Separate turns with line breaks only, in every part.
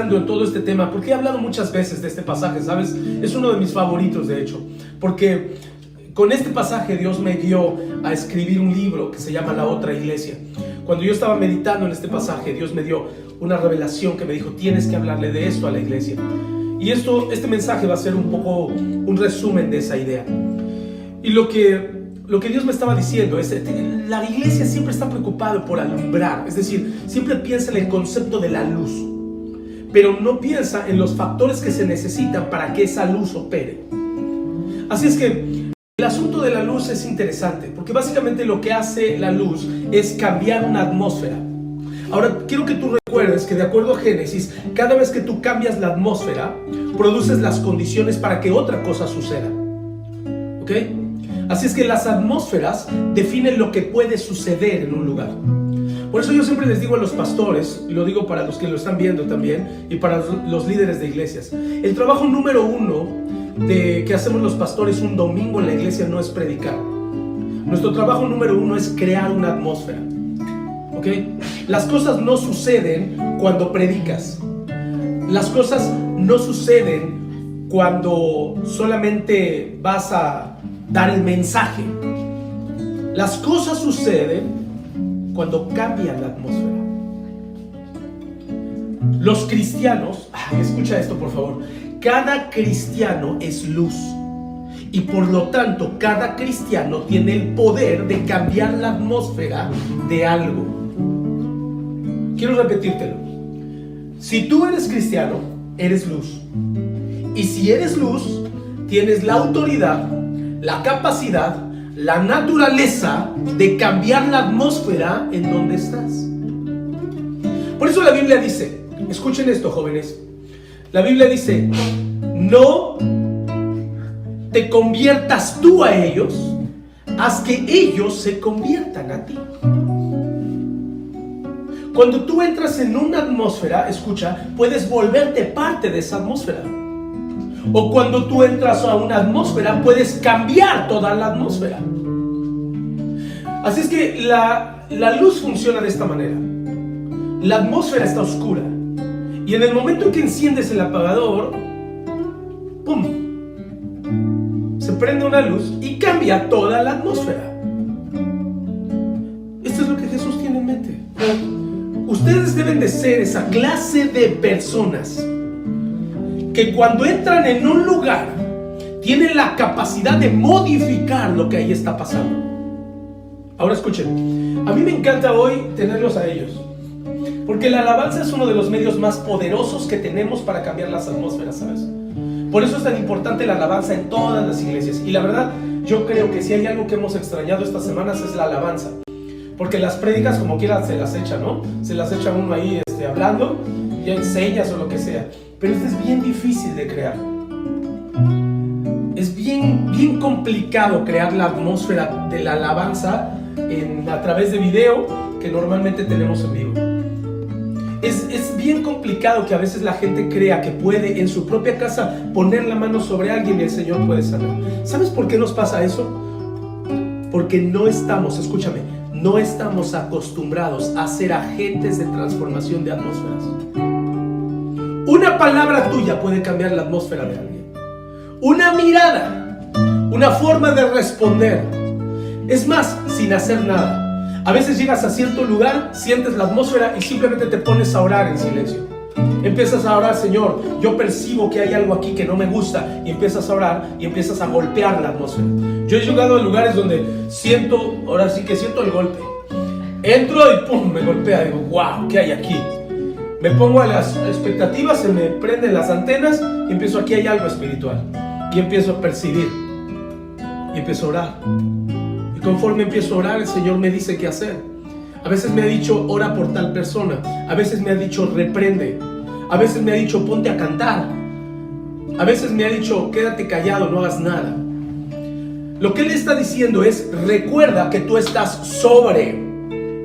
en todo este tema, porque he hablado muchas veces de este pasaje, ¿sabes? Es uno de mis favoritos, de hecho, porque con este pasaje Dios me guió a escribir un libro que se llama La Otra Iglesia. Cuando yo estaba meditando en este pasaje, Dios me dio una revelación que me dijo, tienes que hablarle de esto a la iglesia. Y este mensaje va a ser un poco un resumen de esa idea. Y lo que Dios me estaba diciendo es, la iglesia siempre está preocupada por alumbrar, es decir, siempre piensa en el concepto de la luz, pero no piensa en los factores que se necesitan para que esa luz opere. Así es que el asunto de la luz es interesante, porque básicamente lo que hace la luz es cambiar una atmósfera. Ahora, quiero que tú recuerdes que de acuerdo a Génesis, cada vez que tú cambias la atmósfera, produces las condiciones para que otra cosa suceda. ¿Ok? Así es que las atmósferas definen lo que puede suceder en un lugar. Por eso yo siempre les digo a los pastores, y lo digo para los que lo están viendo también, y para los líderes de iglesias, el trabajo número uno que hacemos los pastores un domingo en la iglesia no es predicar. Nuestro trabajo número uno es crear una atmósfera. ¿Ok? Las cosas no suceden cuando predicas. Las cosas no suceden cuando solamente vas a dar el mensaje. Las cosas suceden cuando cambia la atmósfera. Los cristianos, escucha esto por favor, cada cristiano es luz y por lo tanto cada cristiano tiene el poder de cambiar la atmósfera de algo. Quiero repetírtelo. Si tú eres cristiano, eres luz. Y si eres luz, tienes la autoridad, la capacidad, la naturaleza de cambiar la atmósfera en donde estás. Por eso la Biblia dice, escuchen esto, jóvenes, la Biblia dice, no te conviertas tú a ellos, haz que ellos se conviertan a ti. Cuando tú entras en una atmósfera, escucha, puedes volverte parte de esa atmósfera. O cuando tú entras a una atmósfera, puedes cambiar toda la atmósfera. Así es que la luz funciona de esta manera. La atmósfera está oscura. Y en el momento en que enciendes el apagador, ¡pum!, se prende una luz y cambia toda la atmósfera. Esto es lo que Jesús tiene en mente. Ustedes deben de ser esa clase de personas que cuando entran en un lugar tienen la capacidad de modificar lo que ahí está pasando. Ahora escuchen, a mí me encanta hoy tenerlos a ellos, porque la alabanza es uno de los medios más poderosos que tenemos para cambiar las atmósferas, ¿sabes? Por eso es tan importante la alabanza en todas las iglesias. Y la verdad, yo creo que si hay algo que hemos extrañado estas semanas es la alabanza. Porque las prédicas como quiera se las echa, ¿no? Se las echa uno ahí hablando, ya enseñas o lo que sea. Pero esto es bien difícil de crear. Es bien complicado crear la atmósfera de la alabanza a través de video que normalmente tenemos en vivo. Es bien complicado que a veces la gente crea que puede en su propia casa poner la mano sobre alguien y el Señor puede sanar. ¿Sabes por qué nos pasa eso? Porque no estamos, escúchame, no estamos acostumbrados a ser agentes de transformación de atmósferas. Una palabra tuya puede cambiar la atmósfera de alguien. Una mirada, una forma de responder. Es más, sin hacer nada. A veces llegas a cierto lugar, sientes la atmósfera y simplemente te pones a orar en silencio. Empiezas a orar, Señor, yo percibo que hay algo aquí que no me gusta, y empiezas a orar y empiezas a golpear la atmósfera. Yo he llegado a lugares donde ahora sí que siento el golpe. Entro y pum, me golpea, digo, wow, ¿qué hay aquí? Me pongo a las expectativas, se me prenden las antenas y empiezo, aquí hay algo espiritual. Y empiezo a percibir y empiezo a orar. Y conforme empiezo a orar, el Señor me dice qué hacer. A veces me ha dicho, ora por tal persona. A veces me ha dicho, reprende. A veces me ha dicho, ponte a cantar. A veces me ha dicho, quédate callado, no hagas nada. Lo que Él está diciendo es, recuerda que tú estás sobre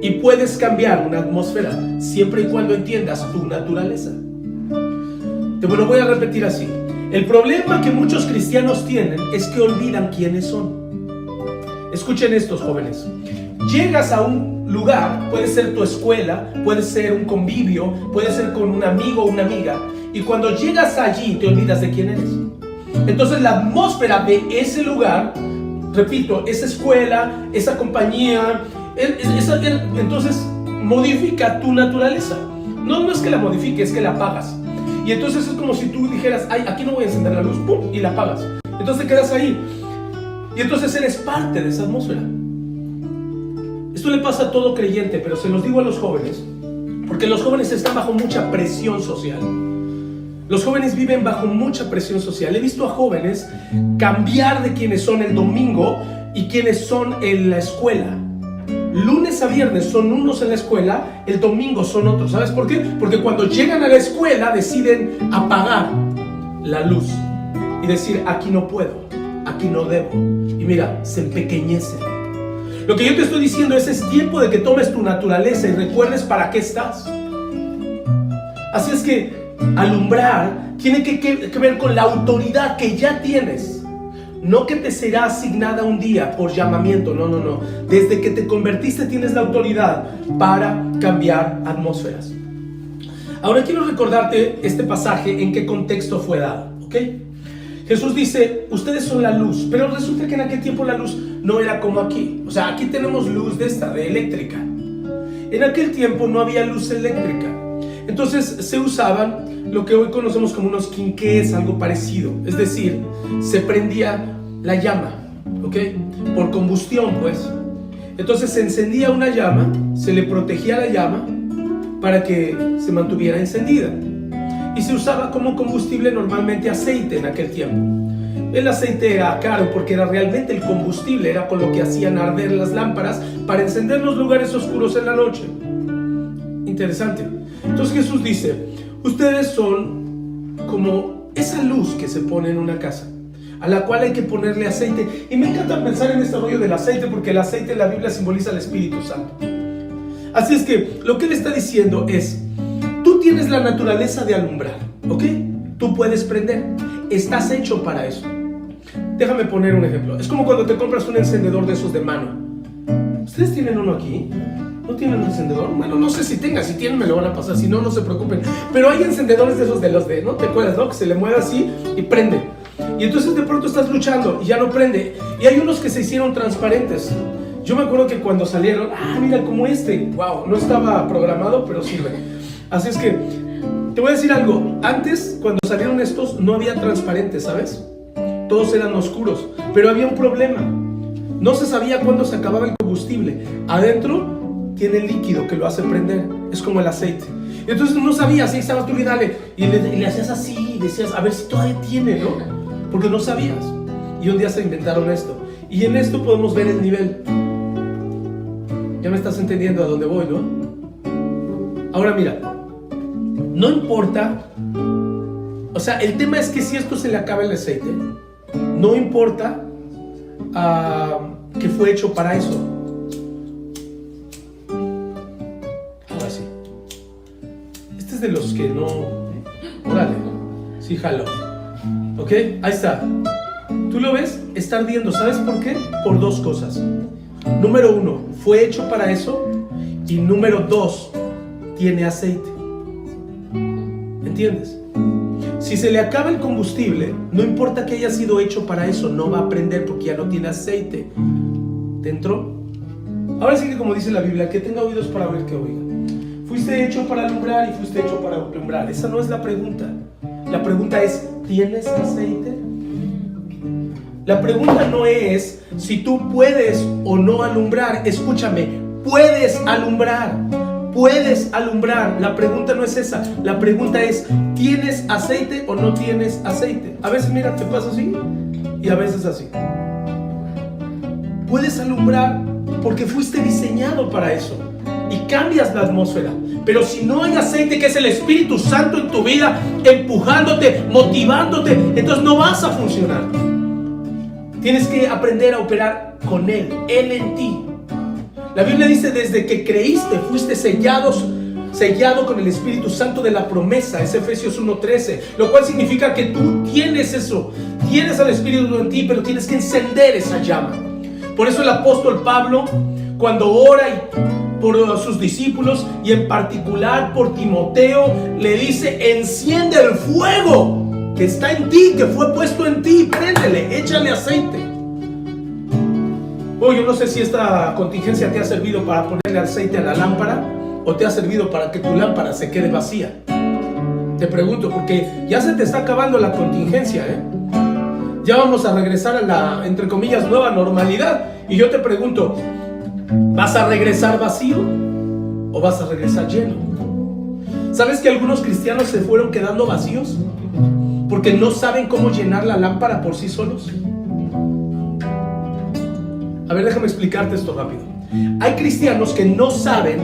y puedes cambiar una atmósfera siempre y cuando entiendas tu naturaleza. Te lo voy a repetir así. El problema que muchos cristianos tienen es que olvidan quiénes son. Escuchen estos jóvenes. Llegas a un lugar, puede ser tu escuela, puede ser un convivio, puede ser con un amigo o una amiga, y cuando llegas allí te olvidas de quién eres. Entonces la atmósfera de ese lugar, repito, esa escuela, esa compañía, entonces modifica tu naturaleza. No es que la modifique, es que la apagas. Y entonces es como si tú dijeras, ay, aquí no voy a encender la luz, ¡pum!, y la apagas. Entonces te quedas ahí. Y entonces eres parte de esa atmósfera. Esto le pasa a todo creyente, pero se los digo a los jóvenes, porque los jóvenes están bajo mucha presión social. Los jóvenes viven bajo mucha presión social. He visto a jóvenes cambiar de quienes son el domingo y quienes son en la escuela. Lunes a viernes son unos en la escuela, el domingo son otros. ¿Sabes por qué? Porque cuando llegan a la escuela deciden apagar la luz y decir, aquí no puedo, aquí no debo. Y mira, se empequeñecen. Lo que yo te estoy diciendo es tiempo de que tomes tu naturaleza y recuerdes para qué estás. Así es que alumbrar tiene que ver con la autoridad que ya tienes. No que te será asignada un día por llamamiento, no. Desde que te convertiste tienes la autoridad para cambiar atmósferas. Ahora quiero recordarte este pasaje, en qué contexto fue dado, ¿ok? Jesús dice, ustedes son la luz, pero resulta que en aquel tiempo la luz no era como aquí. O sea, aquí tenemos luz de eléctrica. En aquel tiempo no había luz eléctrica. Entonces se usaban lo que hoy conocemos como unos quinqués, algo parecido. Es decir, se prendía la llama, ¿ok? Por combustión, pues. Entonces se encendía una llama, se le protegía la llama para que se mantuviera encendida. Y se usaba como combustible normalmente aceite en aquel tiempo. El aceite era caro porque era realmente el combustible, era con lo que hacían arder las lámparas para encender los lugares oscuros en la noche. Interesante. Entonces Jesús dice, ustedes son como esa luz que se pone en una casa, a la cual hay que ponerle aceite. Y me encanta pensar en este rollo del aceite, porque el aceite en la Biblia simboliza al Espíritu Santo. Así es que lo que él está diciendo es, tú tienes la naturaleza de alumbrar, ¿ok? Tú puedes prender, estás hecho para eso. Déjame poner un ejemplo. Es como cuando te compras un encendedor de esos de mano. ¿Ustedes tienen uno aquí? ¿No tienen un encendedor? Bueno, no sé si tengan, si tienen me lo van a pasar, si no, no se preocupen. Pero hay encendedores de esos ¿no? ¿Te acuerdas, no? Que se le mueve así y prende. Y entonces de pronto estás luchando y ya no prende. Y hay unos que se hicieron transparentes. Yo me acuerdo que cuando salieron, mira, como wow, no estaba programado, pero sirve. Así es que, te voy a decir algo. Antes, cuando salieron estos, no había transparentes, ¿sabes? Todos eran oscuros, pero había un problema. No se sabía cuándo se acababa el combustible. Adentro tiene líquido que lo hace prender, es como el aceite. Y entonces no sabías, si estabas tú y dale, y le hacías así, y decías, a ver si todavía tiene, ¿no? Porque no sabías. Y un día se inventaron esto. Y en esto podemos ver el nivel. Ya me estás entendiendo a dónde voy, ¿no? Ahora mira, no importa, o sea, el tema es que si esto se le acaba el aceite, no importa que fue hecho para eso. Ahora sí. Este es de los que no... Órale, sí jalo. ¿Ok? Ahí está. ¿Tú lo ves? Está ardiendo. ¿Sabes por qué? Por dos cosas. Número 1, fue hecho para eso. Y número 2, tiene aceite. ¿Entiendes? Si se le acaba el combustible, no importa que haya sido hecho para eso, no va a prender porque ya no tiene aceite. ¿Te entró? Ahora sí que, como dice la Biblia, que tenga oídos para oír, que oiga. Fuiste hecho para alumbrar y fuiste hecho para alumbrar. Esa no es la pregunta. La pregunta es, ¿tienes aceite? La pregunta no es si tú puedes o no alumbrar. Escúchame, puedes alumbrar. Puedes alumbrar. La pregunta no es esa. La pregunta es, ¿tienes aceite o no tienes aceite? A veces, mira, te pasa así y a veces así. Puedes alumbrar porque fuiste diseñado para eso y cambias la atmósfera. Pero si no hay aceite, que es el Espíritu Santo en tu vida, empujándote, motivándote, entonces no vas a funcionar. Tienes que aprender a operar con Él en ti. La Biblia dice, desde que creíste, fuiste sellado con el Espíritu Santo de la promesa. Es Efesios 1:13, lo cual significa que tú tienes eso, tienes al Espíritu en ti, pero tienes que encender esa llama. Por eso el apóstol Pablo, cuando ora por sus discípulos y en particular por Timoteo, le dice: enciende el fuego que está en ti, que fue puesto en ti, préndele, échale aceite. Yo no sé si esta contingencia te ha servido para ponerle aceite a la lámpara o te ha servido para que tu lámpara se quede vacía. Te pregunto, porque ya se te está acabando la contingencia, ya vamos a regresar a la, entre comillas, nueva normalidad. Y yo te pregunto, ¿vas a regresar vacío o vas a regresar lleno? ¿Sabes que algunos cristianos se fueron quedando vacíos porque no saben cómo llenar la lámpara por sí solos? A ver, déjame explicarte esto rápido. Hay cristianos que no saben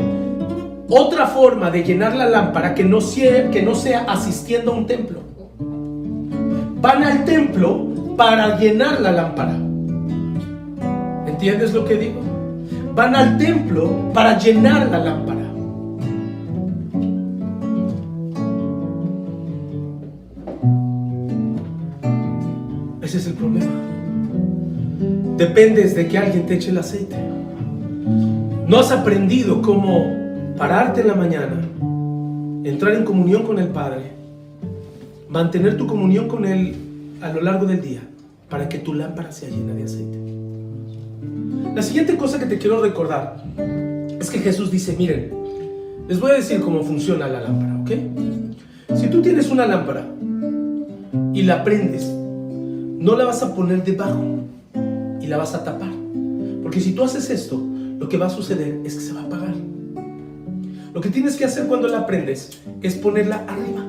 otra forma de llenar la lámpara que no sea asistiendo a un templo. Van al templo para llenar la lámpara. ¿Entiendes lo que digo? Van al templo para llenar la lámpara. Ese es el problema. Dependes de que alguien te eche el aceite. No has aprendido cómo pararte en la mañana, entrar en comunión con el Padre, mantener tu comunión con Él a lo largo del día para que tu lámpara sea llena de aceite. La siguiente cosa que te quiero recordar es que Jesús dice: miren, les voy a decir cómo funciona la lámpara, ¿ok? Si tú tienes una lámpara y la prendes, no la vas a poner debajo y la vas a tapar, porque si tú haces esto, lo que va a suceder es que se va a apagar. Lo que tienes que hacer cuando la prendes es ponerla arriba,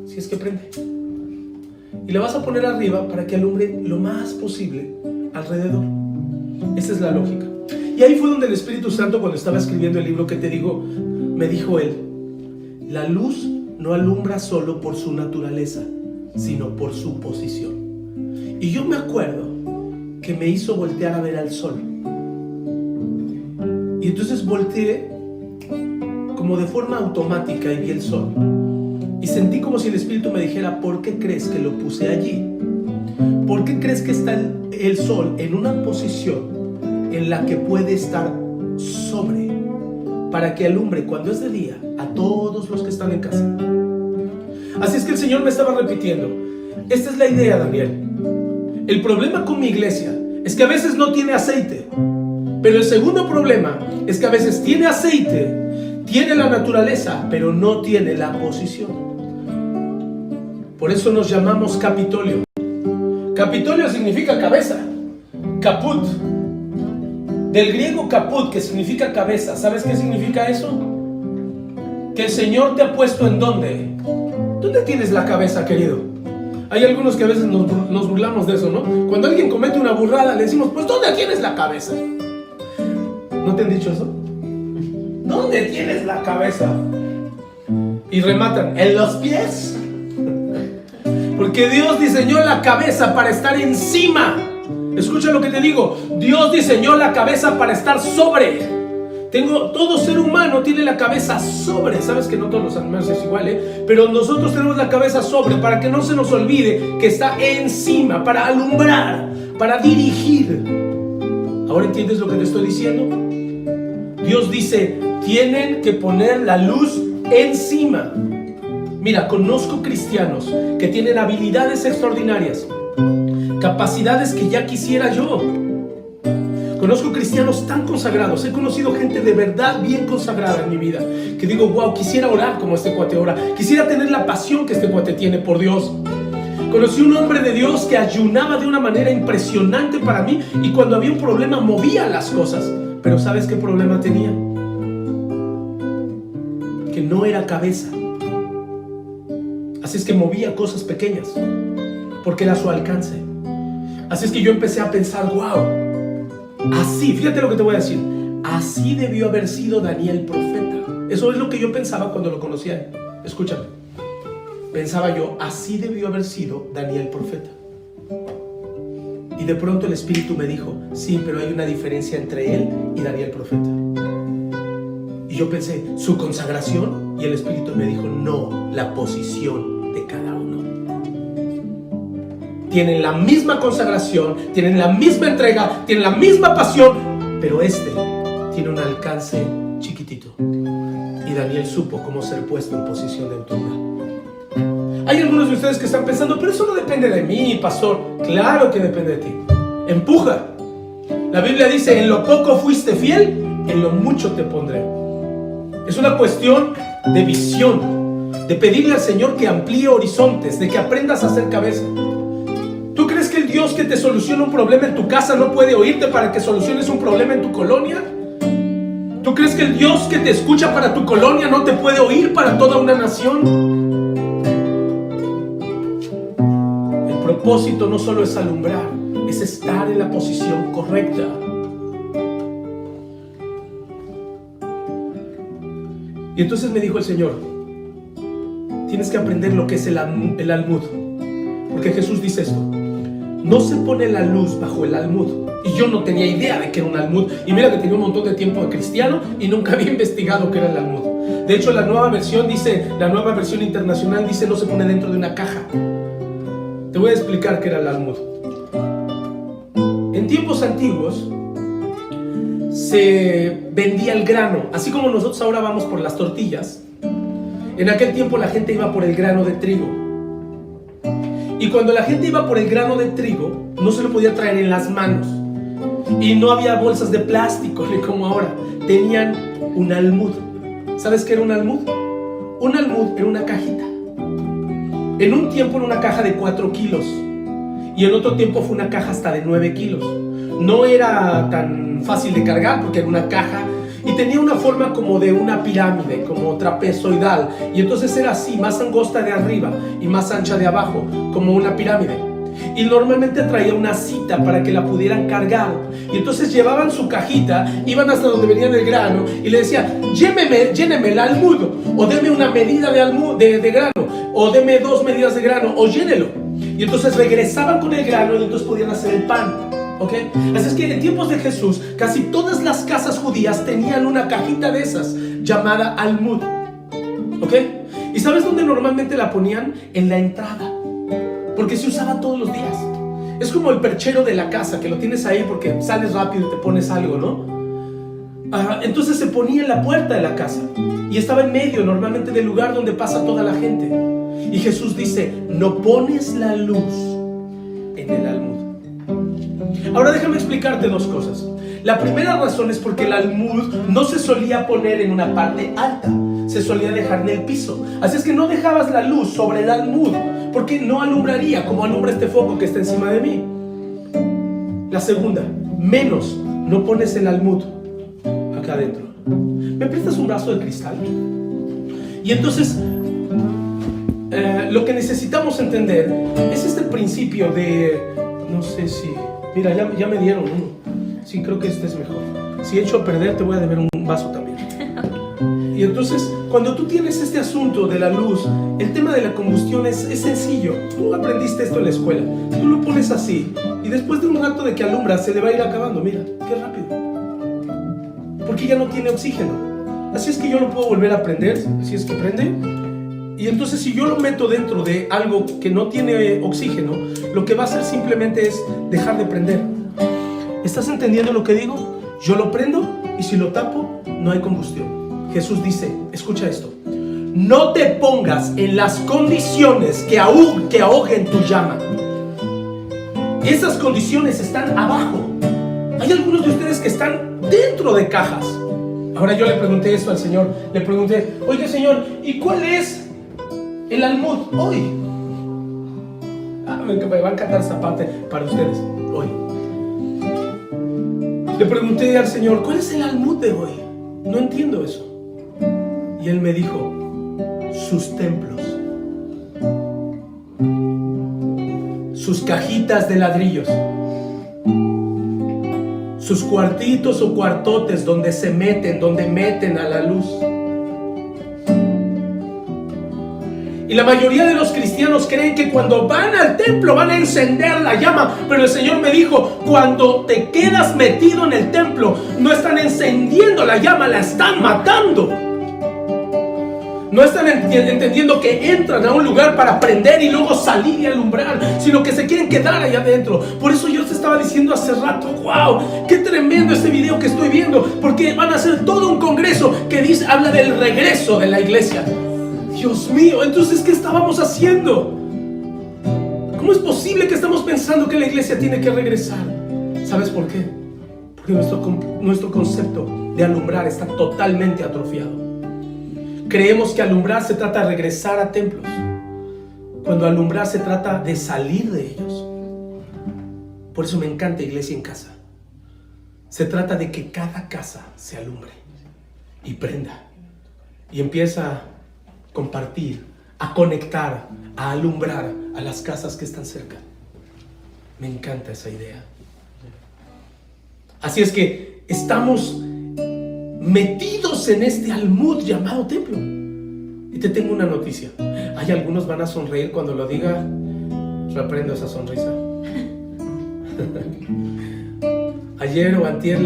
si es que prende, y la vas a poner arriba para que alumbre lo más posible alrededor. Esa es la lógica. Y ahí fue donde el Espíritu Santo, cuando estaba escribiendo el libro que te digo, me dijo él: la luz no alumbra solo por su naturaleza, sino por su posición. Y yo me acuerdo que me hizo voltear a ver al sol. Y entonces volteé como de forma automática y vi el sol. Y sentí como si el Espíritu me dijera: ¿por qué crees que lo puse allí? ¿Por qué crees que está el sol en una posición en la que puede estar sobre, para que alumbre cuando es de día a todos los que están en casa? Así es que el Señor me estaba repitiendo: esta es la idea, Daniel. El problema con mi iglesia es que a veces no tiene aceite, pero el segundo problema es que a veces tiene aceite, tiene la naturaleza, pero no tiene la posición. Por eso nos llamamos Capitolio. Capitolio significa cabeza, caput, del griego caput, que significa cabeza. ¿Sabes qué significa eso? Que el Señor te ha puesto ¿en dónde? ¿Dónde tienes la cabeza, querido? Hay algunos que a veces nos burlamos de eso, ¿no? Cuando alguien comete una burrada, le decimos: pues ¿dónde tienes la cabeza? ¿No te han dicho eso? ¿Dónde tienes la cabeza? Y rematan: en los pies. Porque Dios diseñó la cabeza para estar encima. Escucha lo que te digo: Dios diseñó la cabeza para estar sobre. Todo ser humano tiene la cabeza sobre. Sabes que no todos los animales es igual, pero nosotros tenemos la cabeza sobre, para que no se nos olvide que está encima, para alumbrar, para dirigir. ¿Ahora entiendes lo que te estoy diciendo? Dios dice: tienen que poner la luz encima. Mira, conozco cristianos que tienen habilidades extraordinarias, capacidades que ya quisiera yo. Conozco cristianos tan consagrados. He conocido gente de verdad bien consagrada en mi vida, que digo: wow, quisiera orar como este cuate ora. Quisiera tener la pasión que este cuate tiene por Dios. Conocí un hombre de Dios que ayunaba de una manera impresionante para mí, y cuando había un problema movía las cosas. Pero ¿sabes qué problema tenía? Que no era cabeza. Así es que movía cosas pequeñas porque era a su alcance. Así es que yo empecé a pensar: wow, así, fíjate lo que te voy a decir, así debió haber sido Daniel profeta. Eso es lo que yo pensaba cuando lo conocía. Escúchame, pensaba yo: así debió haber sido Daniel profeta. Y de pronto el Espíritu me dijo: sí, pero hay una diferencia entre él y Daniel profeta. Y yo pensé: su consagración. Y el Espíritu me dijo: no, la posición de cada uno. Tienen la misma consagración, tienen la misma entrega, tienen la misma pasión, pero este tiene un alcance Daniel supo cómo ser puesto en posición de autoridad. Hay algunos de ustedes que están pensando, pero eso no depende de mí, pastor. Claro que depende de ti. Empuja. La Biblia dice, en lo poco fuiste fiel, en lo mucho te pondré. Es una cuestión de visión, de pedirle al Señor que amplíe horizontes, de que aprendas a hacer cabeza. ¿Tú crees que el Dios que te soluciona un problema en tu casa no puede oírte para que soluciones un problema en tu colonia? ¿Tú crees que el Dios que te escucha para tu colonia no te puede oír para toda una nación? El propósito no solo es alumbrar, es estar en la posición correcta. Y entonces me dijo el Señor, tienes que aprender lo que es el almud. Porque Jesús dice esto, no se pone la luz bajo el almud. Y yo no tenía idea de que era un almud. Y mira que tenía un montón de tiempo de cristiano y nunca había investigado qué era el almud. De hecho, la nueva versión internacional dice no se pone dentro de una caja. Te voy a explicar qué era el almud. En tiempos antiguos se vendía el grano, así como nosotros ahora vamos por las tortillas. En aquel tiempo la gente iba por el grano de trigo. Y cuando la gente iba por el grano de trigo, no se lo podía traer en las manos. Y no había bolsas de plástico, ni como ahora. Tenían un almud. ¿Sabes qué era un almud? Un almud era una cajita. En un tiempo era una caja de 4 kilos. Y en otro tiempo fue una caja hasta de 9 kilos. No era tan fácil de cargar porque era una caja y tenía una forma como de una pirámide, como trapezoidal. Y entonces era así, más angosta de arriba y más ancha de abajo, como una pirámide. Y normalmente traía una cita para que la pudieran cargar. Y entonces llevaban su cajita, iban hasta donde venía el grano y le decían, lléneme el almud, o deme una medida de grano, o deme 2 medidas de grano, o llénelo. Y entonces regresaban con el grano y entonces podían hacer el pan. ¿Okay? Así es que en tiempos de Jesús casi todas las casas judías tenían una cajita de esas llamada almud. ¿Okay? ¿Y sabes dónde normalmente la ponían? En la entrada, porque se usaba todos los días. Es como el perchero de la casa, que lo tienes ahí porque sales rápido y te pones algo, ¿no? Entonces se ponía en la puerta de la casa y estaba en medio normalmente del lugar donde pasa toda la gente. Y Jesús dice, no pones la luz en el almud. Ahora déjame explicarte 2 cosas. La primera razón es porque el almud no se solía poner en una parte alta, se solía dejar en el piso. Así es que no dejabas la luz sobre el almud, porque no alumbraría como alumbra este foco que está encima de mí. La segunda, menos, no pones el almud acá adentro. ¿Me prestas un brazo de cristal? Y entonces lo que necesitamos entender es este principio de, no sé si, mira, ya me dieron uno. Sí, creo que este es mejor. Si echo a perder, te voy a deber un vaso también. Y entonces, cuando tú tienes este asunto de la luz, el tema de la combustión es sencillo. Tú aprendiste esto en la escuela. Tú lo pones así y después de un rato de que alumbra, se le va a ir acabando. Mira, qué rápido. Porque ya no tiene oxígeno. Así es que yo lo puedo volver a prender, si es que prende. Y entonces si yo lo meto dentro de algo que no tiene oxígeno, lo que va a hacer simplemente es dejar de prender. ¿Estás entendiendo lo que digo? Yo lo prendo y si lo tapo, no hay combustión. Jesús dice, escucha esto, no te pongas en las condiciones que ahoguen tu llama. Esas condiciones están abajo. Hay algunos de ustedes que están dentro de cajas. Ahora yo le pregunté eso al Señor. Le pregunté, oye Señor, ¿y cuál es el almud hoy? Me va a encantar esta parte para ustedes hoy. Le pregunté al Señor, ¿cuál es el almud de hoy? No entiendo eso. Y Él me dijo, sus templos, sus cajitas de ladrillos, sus cuartitos o cuartotes donde meten a la luz. Y la mayoría de los cristianos creen que cuando van al templo van a encender la llama, pero el Señor me dijo, cuando te quedas metido en el templo, no están encendiendo la llama, la están matando. No están entendiendo que entran a un lugar para aprender y luego salir y alumbrar, sino que se quieren quedar allá adentro. Por eso yo te estaba diciendo hace rato, wow, qué tremendo este video que estoy viendo, porque van a hacer todo un congreso que habla del regreso de la iglesia. Dios mío, entonces ¿qué estábamos haciendo? ¿Cómo es posible que estamos pensando que la iglesia tiene que regresar? ¿Sabes por qué? Porque nuestro concepto de alumbrar está totalmente atrofiado. Creemos que alumbrar se trata de regresar a templos, cuando alumbrar se trata de salir de ellos. Por eso me encanta Iglesia en Casa. Se trata de que cada casa se alumbre y prenda y empieza a compartir, a conectar, a alumbrar a las casas que están cerca. Me encanta esa idea. Así es que estamos metidos en este almud llamado templo. Y te tengo una noticia. Hay algunos van a sonreír cuando lo diga. Reprendo esa sonrisa. Ayer o antier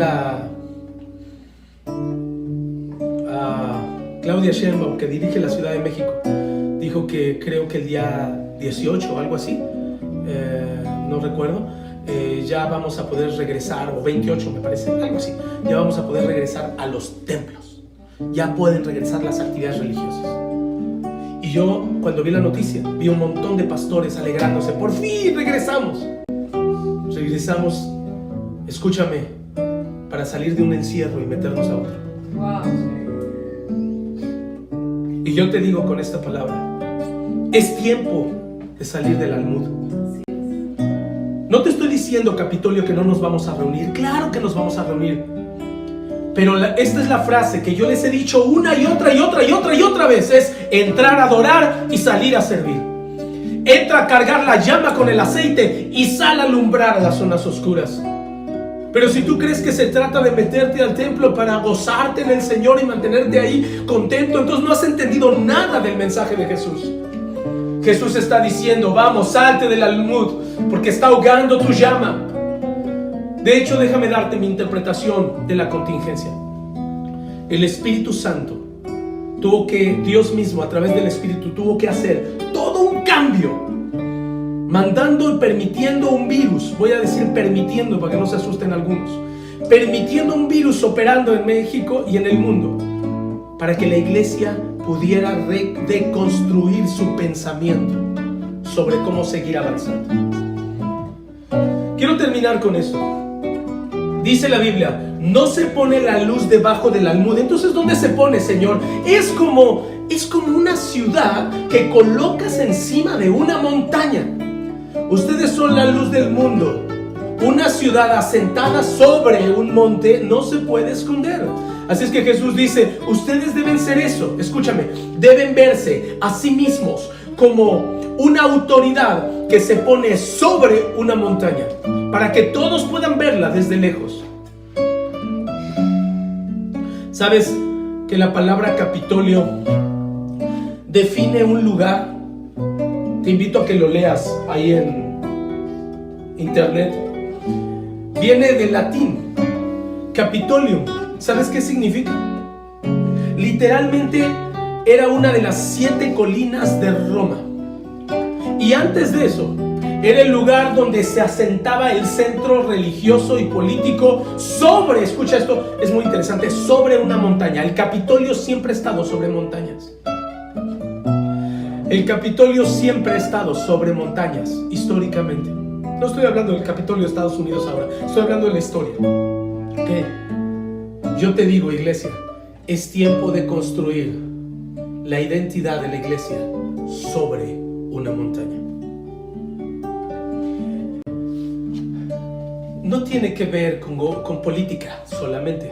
Claudia Sheinbaum, que dirige la Ciudad de México, dijo que creo que el día 18 o algo así, no recuerdo, ya vamos a poder regresar, o 28 me parece, algo así, ya vamos a poder regresar a los templos. Ya pueden regresar las actividades religiosas. Y yo, cuando vi la noticia, vi un montón de pastores alegrándose. Por fin regresamos. Regresamos, escúchame, para salir de un encierro y meternos a otro. Wow. Y yo te digo con esta palabra, es tiempo de salir del almud. No te estoy diciendo, Capitolio, que no nos vamos a reunir. Claro que nos vamos a reunir. Pero esta es la frase que yo les he dicho una y otra vez. Es entrar a adorar y salir a servir. Entra a cargar la llama con el aceite y sal a alumbrar a las zonas oscuras. Pero si tú crees que se trata de meterte al templo para gozarte en el Señor y mantenerte ahí contento, entonces no has entendido nada del mensaje de Jesús. Jesús está diciendo, vamos, salte del almud, porque está ahogando tu llama. De hecho, déjame darte mi interpretación de la contingencia. El Espíritu Santo Dios mismo a través del Espíritu tuvo que hacer todo un cambio, mandando y permitiendo un virus. Voy a decir permitiendo para que no se asusten algunos. Permitiendo un virus operando en México y en el mundo, para que la iglesia pudiera deconstruir su pensamiento sobre cómo seguir avanzando. Quiero terminar con eso. Dice la Biblia, no se pone la luz debajo del almud. Entonces, ¿dónde se pone, Señor? Es como una ciudad que colocas encima de una montaña. Ustedes son la luz del mundo. Una ciudad asentada sobre un monte no se puede esconder. Así es que Jesús dice, ustedes deben ser eso. Escúchame, deben verse a sí mismos como una autoridad que se pone sobre una montaña, para que todos puedan verla desde lejos. ¿Sabes que la palabra Capitolio define un lugar? Te invito a que lo leas ahí en internet. Viene del latín, Capitolium. ¿Sabes qué significa? Literalmente era una de las 7 colinas de Roma. Y antes de eso, era el lugar donde se asentaba el centro religioso y político sobre, escucha esto, es muy interesante, sobre una montaña. El Capitolio siempre ha estado sobre montañas. El Capitolio siempre ha estado sobre montañas, históricamente. No estoy hablando del Capitolio de Estados Unidos ahora, estoy hablando de la historia. ¿Qué? Yo te digo, iglesia, es tiempo de construir la identidad de la iglesia sobre una montaña. No tiene que ver con política solamente.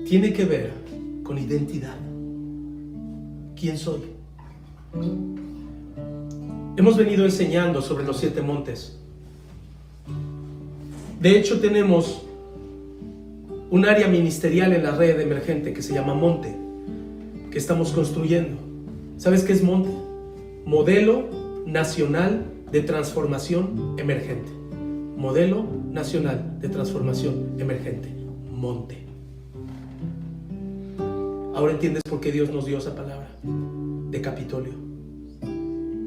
Tiene que ver con identidad. ¿Quién soy? Hemos venido enseñando sobre los 7 montes. De hecho, tenemos un área ministerial en la red emergente que se llama Monte, que estamos construyendo. ¿Sabes qué es Monte? Modelo Nacional de Transformación Emergente. Modelo Nacional de Transformación Emergente. Monte. Ahora entiendes por qué Dios nos dio esa palabra de Capitolio,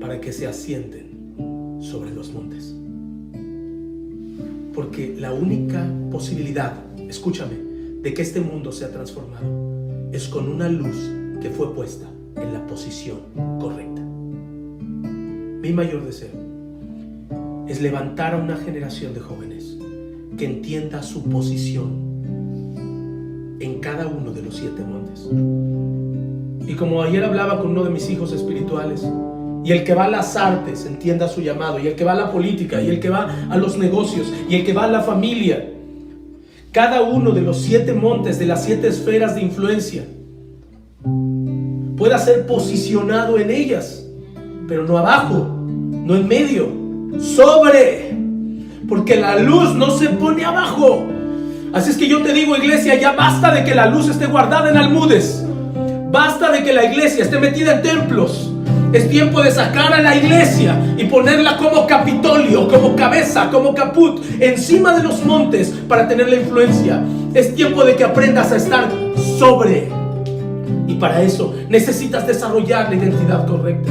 para que se asienten sobre los montes. Porque la única posibilidad, escúchame, de que este mundo sea transformado es con una luz que fue puesta en la posición correcta. Mi mayor deseo es levantar a una generación de jóvenes que entienda su posición en cada uno de los 7 montes. Y como ayer hablaba con uno de mis hijos espirituales, y el que va a las artes entienda su llamado, y el que va a la política, y el que va a los negocios, y el que va a la familia, cada uno de los 7 montes, de las 7 esferas de influencia, pueda ser posicionado en ellas, pero no abajo, no en medio, sobre, porque la luz no se pone abajo. Así es que yo te digo, iglesia, ya basta de que la luz esté guardada en almudes, basta de que la iglesia esté metida en templos. Es tiempo de sacar a la iglesia y ponerla como Capitolio, como cabeza, como caput, encima de los montes para tener la influencia. Es tiempo de que aprendas a estar sobre. Y para eso necesitas desarrollar la identidad correcta.